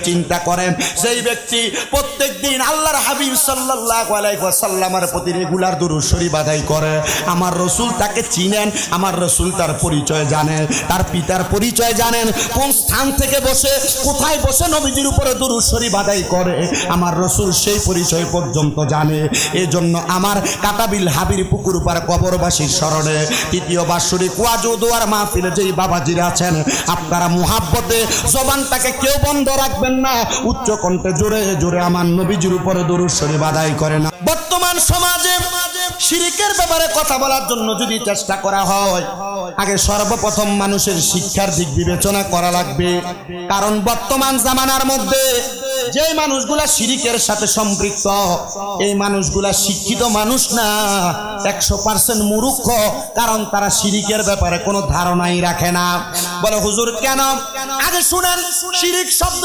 চিন্তা করেন, সেই ব্যক্তি প্রত্যেকদিন আল্লাহর হাবিব সাল্লাল্লাহু আলাইহি ওয়াসাল্লামের প্রতি রেগুলার দুরূদ শরীফ আদায় করে, আমার রাসূল তাকে চিনেন, আমার রাসূল তার পরিচয় জানেন, তার পিতার পরিচয় জানেন, কোন স্থান থেকে বসে কোথায় বসে নবীজির উপরে দুরূদ শরীফ আদায় করে, আমার রাসূল সেই পরিচয় পর্যন্ত জানে। এজন্য আমার কাটাবিল হাবির পুকুর পার কবরবাসীর স্মরণে তৃতীয় বাৎসরিক ওয়াজ ও দোয়ার মাহফিলে যেই বাবাজিরা আছেন, আপনারা মুহাব্বতে জবানটাকে কেউ বন্ধ রাখবেন না, উচ্চ কণ্ঠে জোরে জোরে আমার নবীজির উপরে দুরূদ শরীফ আদায় করেন। বর্তমান সমাজে শিরকের ব্যাপারে কথা বলার জন্য যদি চেষ্টা করা হয়, আগে সর্বপ্রথম মানুষের শিক্ষার দিক বিবেচনা করা লাগবে। কারণ বর্তমান জামানার মধ্যে যে মানুষগুলা শিরকের সাথে সম্পৃক্ত, এই মানুষগুলা শিক্ষিত মানুষ না, 100% মূর্খ। কারণ তারা শিরকের ব্যাপারে কোনো ধারণাই রাখে না। বলে হুজুর কেন? আগে শুনেন, শিরক শব্দ